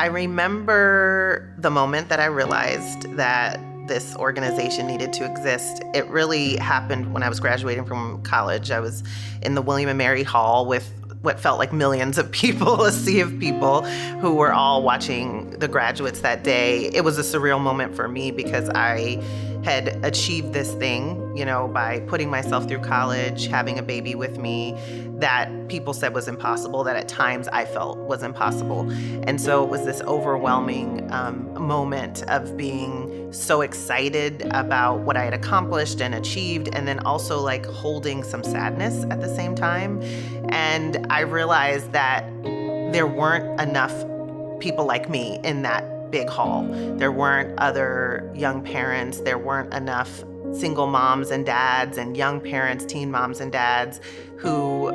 I remember the moment that I realized that this organization needed to exist. It really happened when I was graduating from college. I was in the William & Mary Hall with what felt like millions of people, a sea of people who were all watching the graduates that day. It was a surreal moment for me because I had achieved this thing, by putting myself through college, having a baby with me, that people said was impossible, that at times I felt was impossible. And so it was this overwhelming moment of being so excited about what I had accomplished and achieved, and then also like holding some sadness at the same time. And I realized that there weren't enough people like me in that big hall. There weren't other young parents. There weren't enough single moms and dads and young parents, teen moms and dads who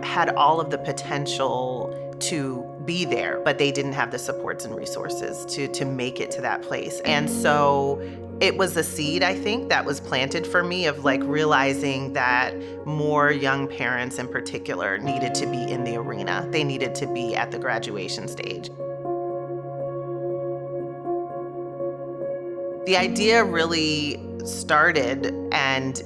had all of the potential to be there, but they didn't have the supports and resources to make it to that place. And so it was a seed, I think, that was planted for me of like realizing that more young parents in particular needed to be in the arena. They needed to be at the graduation stage. The idea really started and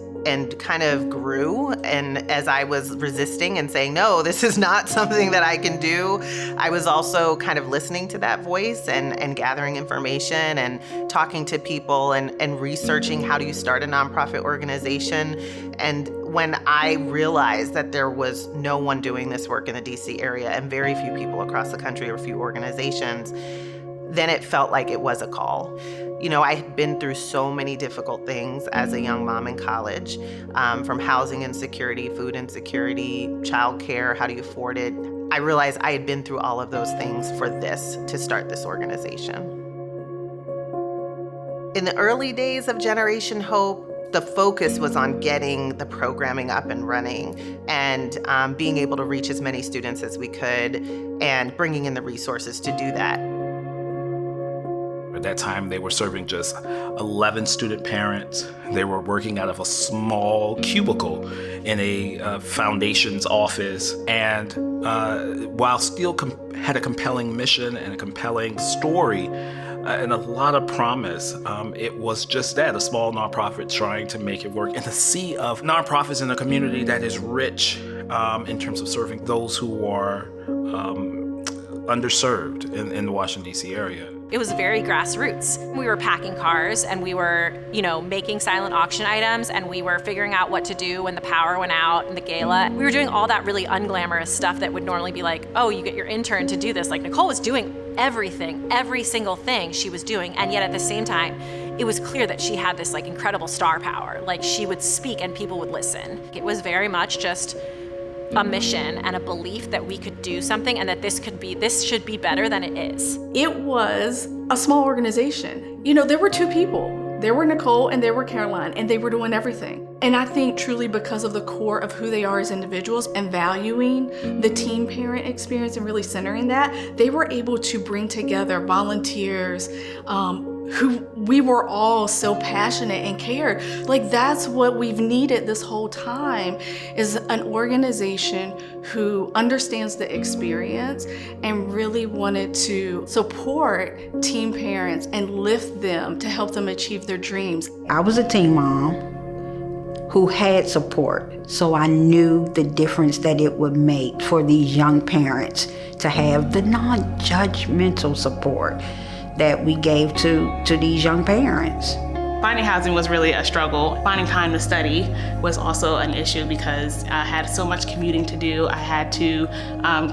kind of grew. And as I was resisting and saying, no, this is not something that I can do, I was also kind of listening to that voice and gathering information and talking to people and researching how do you start a nonprofit organization. And when I realized that there was no one doing this work in the DC area and very few people across the country or few organizations, then it felt like it was a call. I had been through so many difficult things as a young mom in college, from housing insecurity, food insecurity, childcare, how do you afford it? I realized I had been through all of those things to start this organization. In the early days of Generation Hope, the focus was on getting the programming up and running and being able to reach as many students as we could and bringing in the resources to do that. At that time, they were serving just 11 student parents. They were working out of a small cubicle in a foundation's office. And while still had a compelling mission and a compelling story and a lot of promise, it was just that, a small nonprofit trying to make it work in a sea of nonprofits in a community that is rich in terms of serving those who are underserved in the Washington, D.C. area. It was very grassroots. We were packing cars and we were, making silent auction items, and we were figuring out what to do when the power went out in the gala. We were doing all that really unglamorous stuff that would normally be like, oh, you get your intern to do this. Like Nicole was doing everything, every single thing she was doing. And yet at the same time, it was clear that she had this like incredible star power. Like she would speak and people would listen. It was very much just a mission and a belief that we could do something and that this should be better than it is. It was a small organization. There were two people. There were Nicole and there were Caroline, and they were doing everything. And I think truly because of the core of who they are as individuals and valuing the teen parent experience and really centering that, they were able to bring together volunteers, who we were all so passionate and cared. Like that's what we've needed this whole time, is an organization who understands the experience and really wanted to support teen parents and lift them to help them achieve their dreams. I was a teen mom who had support, so I knew the difference that it would make for these young parents to have the non-judgmental support that we gave to these young parents. Finding housing was really a struggle. Finding time to study was also an issue because I had so much commuting to do. I had to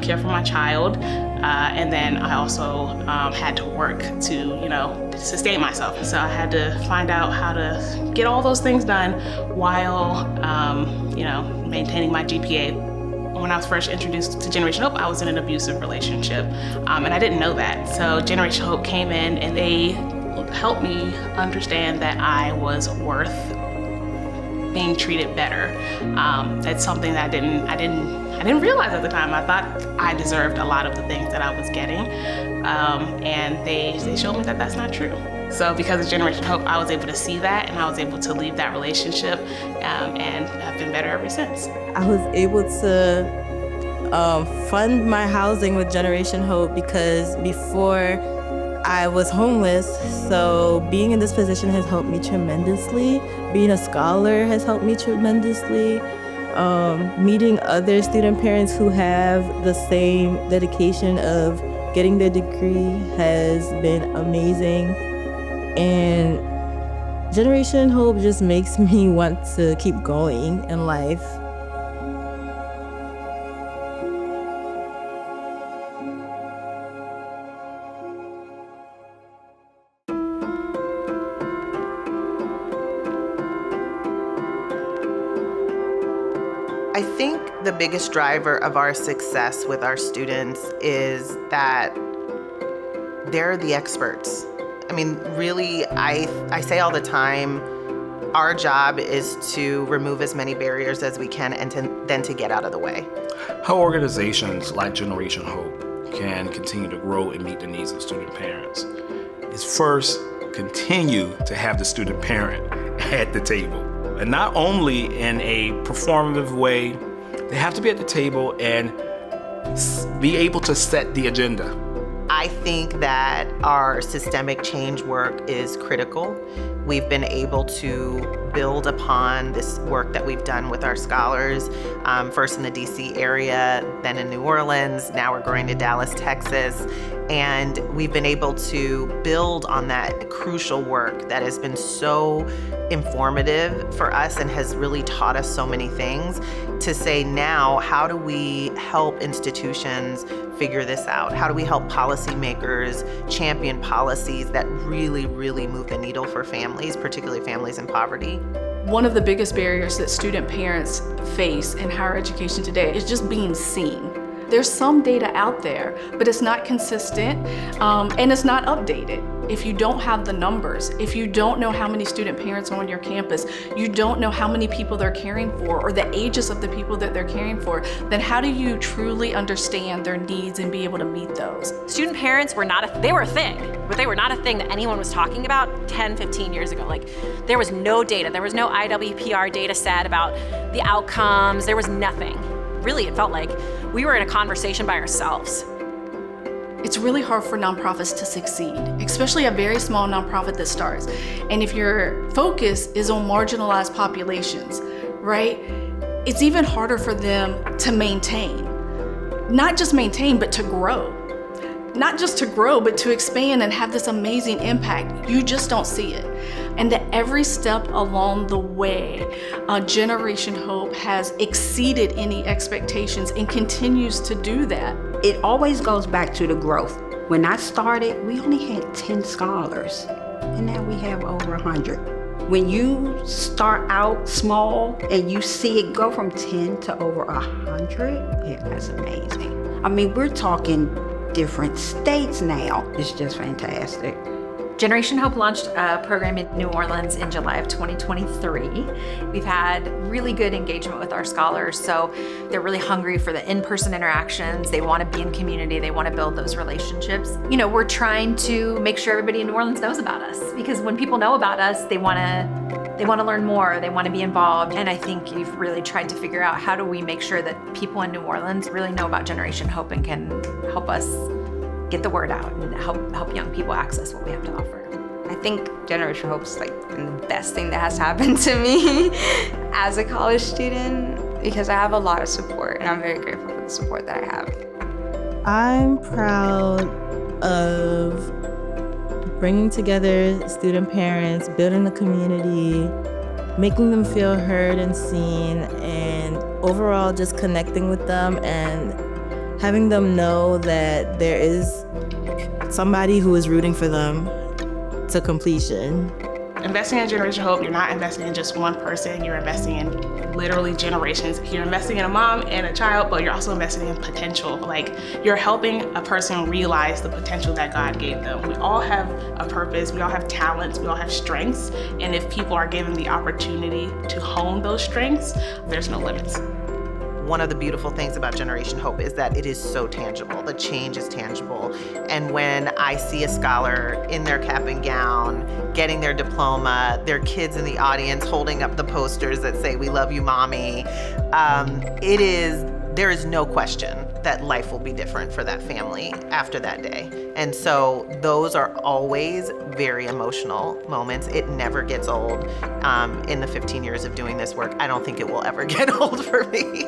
care for my child, and then I also had to work to sustain myself. So I had to find out how to get all those things done while maintaining my GPA. When I was first introduced to Generation Hope, I was in an abusive relationship, and I didn't know that. So Generation Hope came in and they helped me understand that I was worth being treated better. It's something that I didn't realize at the time. I thought I deserved a lot of the things that I was getting, and they showed me that that's not true. So because of Generation Hope, I was able to see that, and I was able to leave that relationship, and I've been better ever since. I was able to fund my housing with Generation Hope because before I was homeless, so being in this position has helped me tremendously. Being a scholar has helped me tremendously. Meeting other student parents who have the same dedication of getting their degree has been amazing. And Generation Hope just makes me want to keep going in life. I think the biggest driver of our success with our students is that they're the experts. I mean, really, I say all the time, our job is to remove as many barriers as we can and then to get out of the way. How organizations like Generation Hope can continue to grow and meet the needs of student parents is first, continue to have the student parent at the table. And not only in a performative way, they have to be at the table and be able to set the agenda. I think that our systemic change work is critical. We've been able to build upon this work that we've done with our scholars, first in the DC area, then in New Orleans, now we're going to Dallas, Texas. And we've been able to build on that crucial work that has been so informative for us and has really taught us so many things to say now, how do we help institutions figure this out? How do we help policymakers champion policies that really, really move the needle for families, particularly families in poverty? One of the biggest barriers that student parents face in higher education today is just being seen. There's some data out there, but it's not consistent and it's not updated. If you don't have the numbers, if you don't know how many student parents are on your campus, you don't know how many people they're caring for or the ages of the people that they're caring for, then how do you truly understand their needs and be able to meet those? Student parents were they were a thing, but they were not a thing that anyone was talking about 10, 15 years ago. Like, there was no data. There was no IWPR data set about the outcomes. There was nothing. Really, it felt like we were in a conversation by ourselves. It's really hard for nonprofits to succeed, especially a very small nonprofit that starts. And if your focus is on marginalized populations, right, it's even harder for them to maintain. Not just maintain, but to grow. Not just to grow, but to expand and have this amazing impact. You just don't see it. And that every step along the way, Generation Hope has exceeded any expectations and continues to do that. It always goes back to the growth. When I started, we only had 10 scholars, and now we have over 100. When you start out small and you see it go from 10 to over 100, yeah, that's amazing. I mean, we're talking different states now. It's just fantastic. Generation Hope launched a program in New Orleans in July of 2023. We've had really good engagement with our scholars, so they're really hungry for the in-person interactions. They want to be in community. They want to build those relationships. You know, we're trying to make sure everybody in New Orleans knows about us, because when people know about us, they want to learn more. They want to be involved. And I think you've really tried to figure out, how do we make sure that people in New Orleans really know about Generation Hope and can help us get the word out and help young people access what we have to offer. I think Generation Hope's like been the best thing that has happened to me as a college student, because I have a lot of support and I'm very grateful for the support that I have. I'm proud of bringing together student parents, building a community, making them feel heard and seen, and overall just connecting with them and having them know that there is somebody who is rooting for them to completion. Investing in Generation Hope, you're not investing in just one person, you're investing in literally generations. You're investing in a mom and a child, but you're also investing in potential. Like, you're helping a person realize the potential that God gave them. We all have a purpose, we all have talents, we all have strengths, and if people are given the opportunity to hone those strengths, there's no limits. One of the beautiful things about Generation Hope is that it is so tangible. The change is tangible. And when I see a scholar in their cap and gown, getting their diploma, their kids in the audience holding up the posters that say, "We love you, mommy," it is there is no question that life will be different for that family after that day. And so those are always very emotional moments. It never gets old. In the 15 years of doing this work, I don't think it will ever get old for me.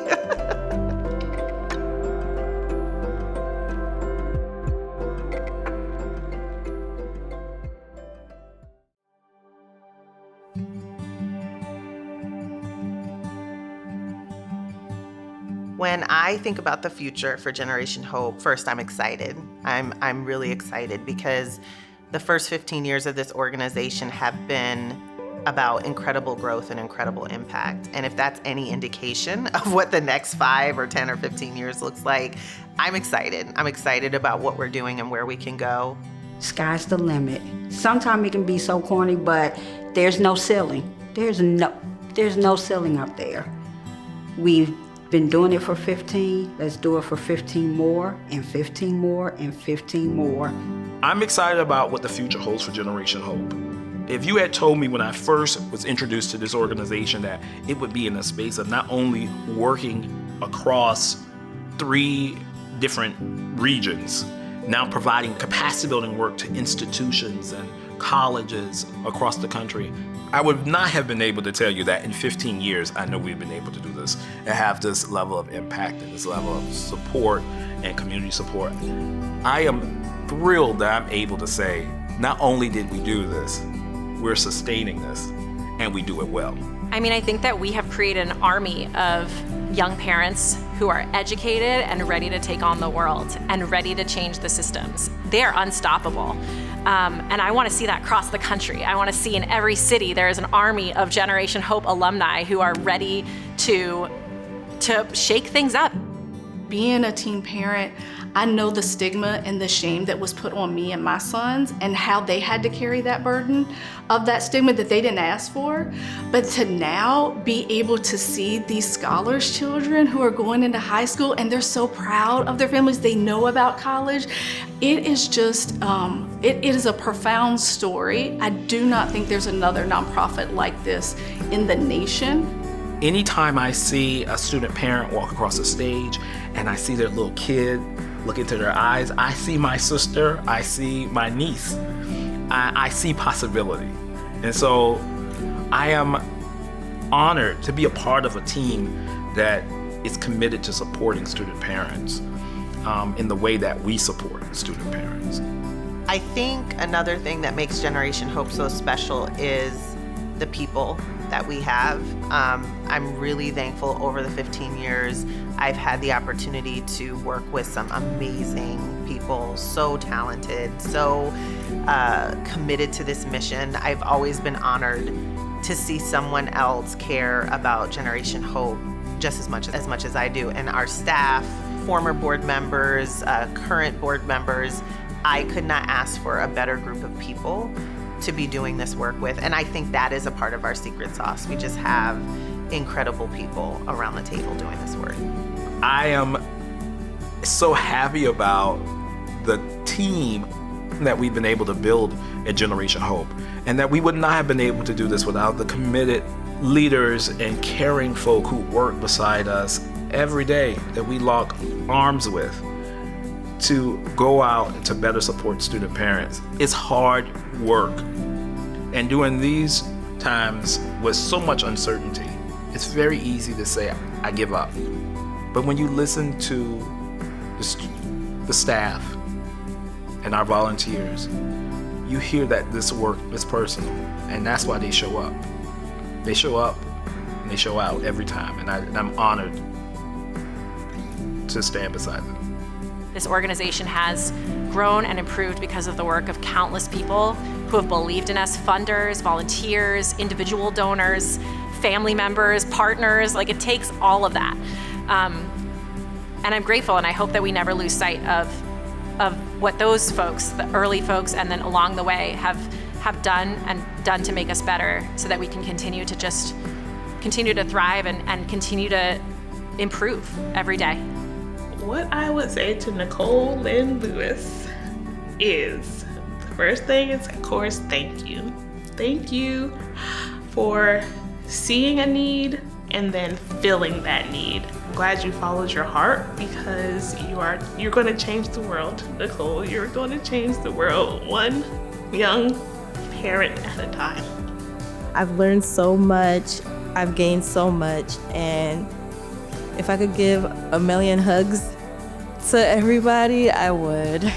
When I think about the future for Generation Hope, first I'm excited. I'm really excited because the first 15 years of this organization have been about incredible growth and incredible impact. And if that's any indication of what the next 5 or 10 or 15 years looks like, I'm excited. I'm excited about what we're doing and where we can go. Sky's the limit. Sometimes it can be so corny, but there's no ceiling. There's no ceiling up there. We've been doing it for 15. Let's do it for 15 more and 15 more and 15 more. I'm excited about what the future holds for Generation Hope. If you had told me when I first was introduced to this organization that it would be in a space of not only working across 3 different regions, now providing capacity building work to institutions and colleges across the country, I would not have been able to tell you that in 15 years, I know we've been able to do this and have this level of impact and this level of support and community support. I am thrilled that I'm able to say, not only did we do this, we're sustaining this, and we do it well. I mean, I think that we have created an army of young parents who are educated and ready to take on the world and ready to change the systems. They are unstoppable. And I want to see that across the country. I want to see in every city there is an army of Generation Hope alumni who are ready to shake things up. Being a teen parent, I know the stigma and the shame that was put on me and my sons and how they had to carry that burden of that stigma that they didn't ask for. But to now be able to see these scholars children who are going into high school and they're so proud of their families, they know about college. It is just, it is a profound story. I do not think there's another nonprofit like this in the nation. Anytime I see a student parent walk across the stage and I see their little kid look into their eyes, I see my sister, I see my niece, I see possibility. And so I am honored to be a part of a team that is committed to supporting student parents in the way that we support student parents. I think another thing that makes Generation Hope so special is the people that we have. I'm really thankful over the 15 years I've had the opportunity to work with some amazing people, so talented, so committed to this mission. I've always been honored to see someone else care about Generation Hope just as much as I do. And our staff, former board members, current board members, I could not ask for a better group of people to be doing this work with. And I think that is a part of our secret sauce. We just have incredible people around the table doing this work. I am so happy about the team that we've been able to build at Generation Hope, and that we would not have been able to do this without the committed leaders and caring folk who work beside us every day, that we lock arms with to go out and to better support student parents. It's hard work. And during these times with so much uncertainty, it's very easy to say, I give up. But when you listen to the staff and our volunteers, you hear that this work is personal, and that's why they show up. They show up and they show out every time, and I'm honored to stand beside them. This organization has grown and improved because of the work of countless people who have believed in us, funders, volunteers, individual donors, family members, partners. Like, it takes all of that. And I'm grateful, and I hope that we never lose sight of what those folks, the early folks, and then along the way have done to make us better, so that we can continue to thrive and continue to improve every day. What I would say to Nicole Lynn Lewis is, the first thing is, of course, thank you. Thank you for seeing a need and then filling that need. glad you followed your heart, because you're going to change the world, Nicole. You're going to change the world one young parent at a time. I've learned so much, I've gained so much, and if I could give a million hugs to everybody, I would.